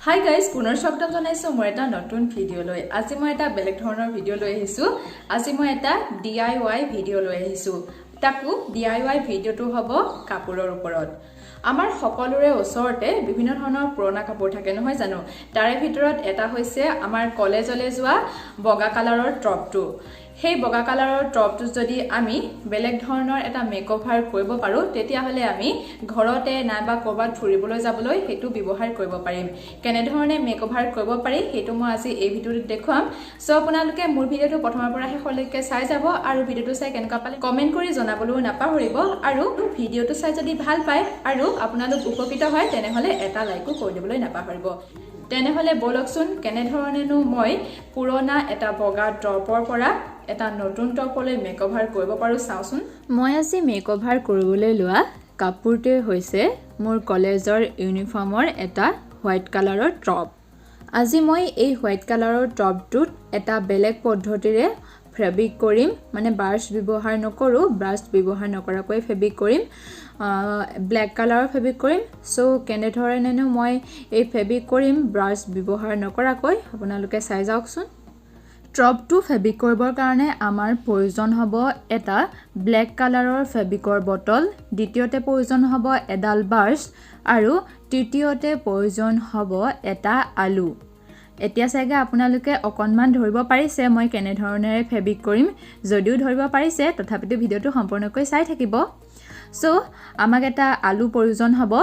Hi guys, পুনৰ স্বাগতম জনাইছো মোৰ এটা নতুন ভিডিও লৈ। আজি মই এটা বেলেগ ধৰণৰ ভিডিও লৈ আহিছো। আজি মই এটা DIY ভিডিও লৈ আহিছো। তাকো DIY ভিডিওটো হ'ব কাপোৰৰ ওপৰত। আমাৰ সকলোৰে ওচৰতে বিভিন্ন ধৰণৰ পুৰণা কাপোৰ থাকে নহয় জানো? তাৰে ভিতৰত এটা হৈছে আমাৰ কলেজলৈ যোৱা বগা কালাৰৰ টপটো। সেই বগা কালাৰৰ টপটো যদি আমি বেলেগ ধৰণৰ এটা মেকওভাৰ কৰিব পাৰো তেতিয়া হলে আমি ঘৰতে নাইবা কৰবাত ফুৰিবলৈ যাবলৈ হেতু ব্যৱহাৰ কৰিব পাৰিম। কেনে ধৰণে মেকওভাৰ কৰিব পাৰি হেতু মই আজি এই ভিডিওত দেখুৱাম। সো আপোনালোকে মোৰ ভিডিওটো প্ৰথমৰ পৰা শেষলৈকে চাই যাব আৰু ভিডিওটো চাই কেনেকুৱা পালে কমেন্ট কৰি জনাবলৈ নাপাহৰিব আৰু ভিডিওটো চাই যদি ভাল পায় আৰু আপোনালোক উপকৃত হয় তেনেহলে এটা লাইকো কৰি দিবলৈ নাপাহৰিব। তেনেহলে বলকচোন কেনে ধৰণেনো মই পুৰণা এটা বগা টপৰ পৰা এটা নতুন টপলৈ মেকওভাৰ কৰিব পাৰো চাওচোন। মই আজি মেকওভাৰ কৰিবলৈ লোৱা কাপোৰটো হৈছে মোৰ কলেজৰ ইউনিফৰ্মৰ এটা হোৱাইট কালাৰৰ টপ। আজি মই এই হোৱাইট কালাৰৰ টপটোত এটা বেলেগ পদ্ধতিৰে ফেব্ৰিক কৰিম, মানে ব্ৰাছ ব্যৱহাৰ নকৰো, ব্ৰাছ ব্যৱহাৰ নকৰাকৈ ফেব্ৰিক কৰিম, ব্লেক কালাৰৰ ফেব্ৰিক কৰিম। সো কেনে ধৰণেনো মই এই ফেব্ৰিক কৰিম ব্ৰাছ ব্যৱহাৰ নকৰাকৈ আপোনালোকে চাই যাওকচোন। টপটো ফেব্ৰিক কৰিবৰ কাৰণে আমাৰ প্ৰয়োজন হ'ব এটা ব্লেক কালাৰৰ ফেব্ৰিকৰ বটল, দ্বিতীয়তে প্ৰয়োজন হ'ব এডাল ব্ৰাছ আৰু তৃতীয়তে প্ৰয়োজন হ'ব এটা আলু। এতিয়া চাগে আপোনালোকে অকণমান ধৰিব পাৰিছে মই কেনে ধৰণেৰে ফেব্ৰিক কৰিম। যদিও ধৰিব পাৰিছে তথাপিতো ভিডিওটো সম্পূৰ্ণকৈ চাই থাকিব। সো আমাক এটা আলু প্ৰয়োজন হ'ব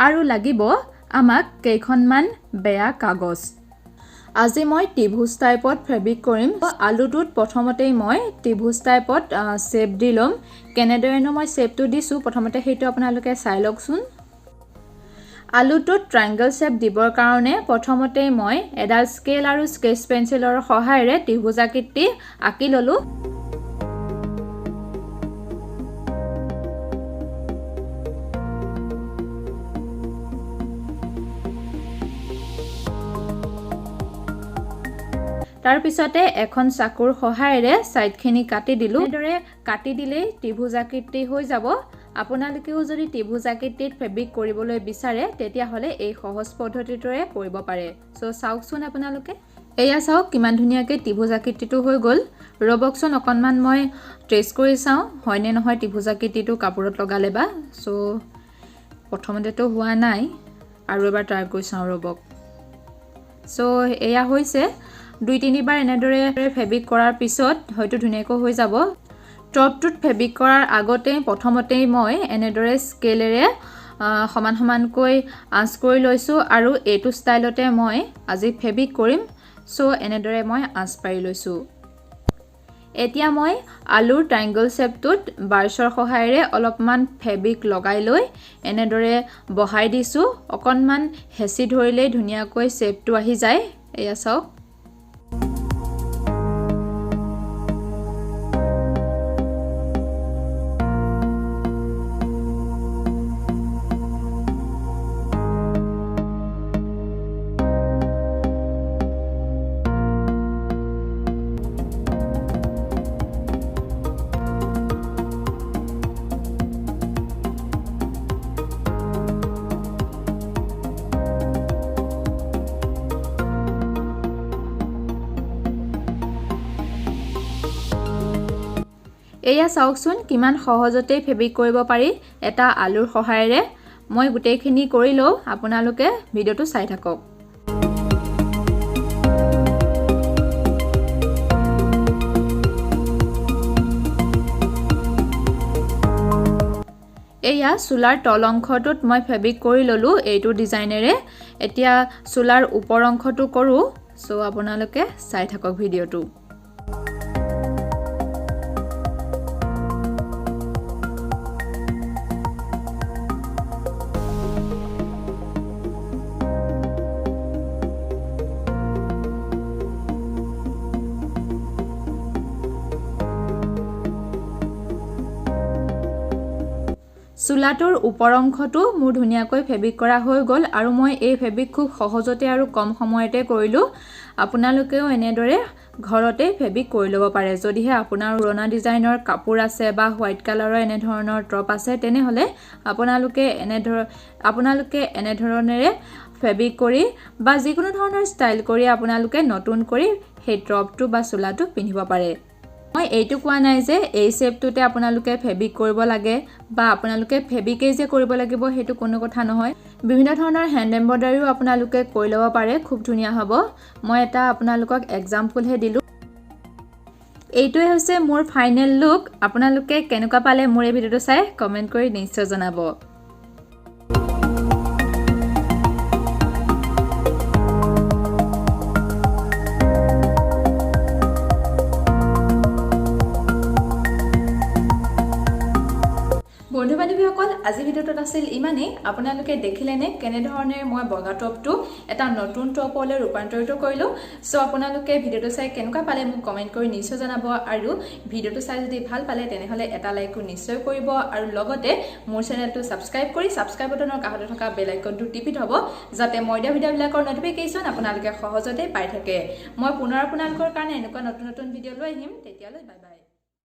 আৰু লাগিব আমাক কেইখনমান বেয়া কাগজ। আজি মই ত্ৰিভুজ টাইপত ফেব্ৰিক কৰিম। আলুটোত প্ৰথমতেই মই ত্ৰিভুজ টাইপত শেপ দি ল'ম। কেনেদৰেনো মই শেপটো দিছোঁ প্ৰথমতে সেইটো আপোনালোকে চাই লওকচোন। আলুটোত ট্ৰায়াঙ্গল শেপ দিবৰ কাৰণে প্ৰথমতেই মই এডাল স্কেল আৰু স্কেচ পেন্সিলৰ সহায়েৰে ত্ৰিভুজাকৃতি আঁকি ল'লোঁ। তাৰ পিছতে এখন চাকুৰ সহায়েৰে সাইডখিনি কাটি দিলো। এনেদৰে কাটি দিলেই ত্ৰিভুজাকৃতি হৈ যাব। আপোনালোকেও যদি ত্ৰিভুজাকৃতিত ফেব্ৰিক কৰিবলৈ বিচাৰে তেতিয়া হলে এই সহজ পদ্ধতিটোৰে কৰিব পাৰে। সো চাওকচোন আপোনালোকে। এয়া চাওক কিমান ধুনীয়াকৈ ত্ৰিভুজাকৃতিটো হৈ গ'ল। ৰবকচোন অকণমান মই ট্ৰেছ কৰি চাওঁ হয়নে নহয় ত্ৰিভুজাকৃতিটো কাপোৰত লগালে বা। সো প্ৰথমতেতো হোৱা নাই, আৰু এবাৰ ট্ৰাই কৰি চাওঁ ৰবক। সো এয়া হৈছে। 2-3 বাৰ এনেদৰে ফেব্ৰিক কৰাৰ পিছত হয়তো ধুনীয়াকৈ হৈ যাব। টপটোত ফেব্ৰিক কৰাৰ আগতে প্ৰথমতেই মই এনেদৰে স্কেলেৰে সমান সমানকৈ আঁচ কৰি লৈছোঁ আৰু এইটো ষ্টাইলতে মই আজি ফেব্ৰিক কৰিম। সো এনেদৰে মই আঁচ পাৰি লৈছোঁ। এতিয়া মই আলুৰ ট্ৰায়াঙ্গল শেপটোত ব্ৰাছৰ সহায়েৰে অলপমান ফেব্ৰিক লগাই লৈ এনেদৰে বহাই দিছোঁ। অকণমান হেঁচি ধৰিলেই ধুনীয়াকৈ শেপটো আহি যায়। এয়া চাওক। এয়া চাওকচোন কিমান সহজতে ফেব্ৰিক কৰিব পাৰি এটা আলুৰ সহায়েৰে। মই গোটেইখিনি কৰি লওঁ, আপোনালোকে ভিডিওটো চাই থাকক। এয়া চোলাৰ তল অংশটোত মই ফেব্ৰিক কৰি ল'লোঁ এইটো ডিজাইনেৰে। এতিয়া চোলাৰ ওপৰ অংশটো কৰোঁ। সো আপোনালোকে চাই থাকক ভিডিওটো। চোলাটোৰ ওপৰ অংশটো মোৰ ধুনীয়াকৈ ফেব্ৰিক কৰা হৈ গ'ল আৰু মই এই ফেব্ৰিক খুব সহজতে আৰু কম সময়তে কৰিলোঁ। আপোনালোকেও এনেদৰে ঘৰতে ফেব্ৰিক কৰি ল'ব পাৰে যদিহে আপোনাৰ পুৰণা ডিজাইনৰ কাপোৰ আছে বা হোৱাইট কালাৰৰ এনে ধৰণৰ টপ আছে তেনেহলে আপোনালোকে এনে ধৰণেৰে ফেব্ৰিক কৰি বা যিকোনো ধৰণৰ ষ্টাইল কৰি আপোনালোকে নতুন কৰি সেই টপটো বা চোলাটো পিন্ধিব পাৰে মই এইটো কোৱা নাই যে এই শেপটোতে আপোনালোকে ফেব্ৰিক কৰিব লাগে বা আপোনালোকে ফেব্ৰিকেই যে কৰিব লাগিব হেতু কোনো কথা নহয় বিভিন্ন ধৰণৰ হ্যান্ড এমব্ৰয়ডাৰীও আপোনালোকে কৰি ল'ব পাৰে খুব ধুনীয়া হ'ব মই এটা আপোনালোকক এক্সাম্পল হে দিলো এইটোৱে হৈছে মোৰ ফাইনেল লুক আপোনালোকে কেনেকুৱা পালে মোৰ এই ভিডিওটো চাই কমেন্ট কৰি নিশ্চয় জনাব বন্ধু বান্ধৱীসকল আজি ভিডিওটোত আছিল ইমানেই আপোনালোকে দেখিলেনে কেনে ধৰণে মই বগা টপটো এটা নতুন টপলৈ ৰূপান্তৰিত কৰিলো সো আপোনালোকে ভিডিওটো চাই কেনেকুৱা পালে মোক কমেন্ট কৰি নিশ্চয় জনাব আৰু ভিডিওটো চাই যদি ভাল পালে তেনেহলে এটা লাইকো নিশ্চয় কৰিব আৰু লগতে মোৰ চেনেলটো সাবস্ক্ৰাইব কৰি সাবস্ক্ৰাইব বাটনৰ কাষতে থকা বেল আইকনটো টিপি থব যাতে মই দিয়া ভিডিওবিলাকৰ নটিফিকেশন আপোনালোকে সহজতে পাই থাকে মই পুনৰ আপোনালোকৰ কাৰণে এনেকুৱা নতুন নতুন ভিডিও লৈ আহিম তেতিয়ালৈ বাই বাই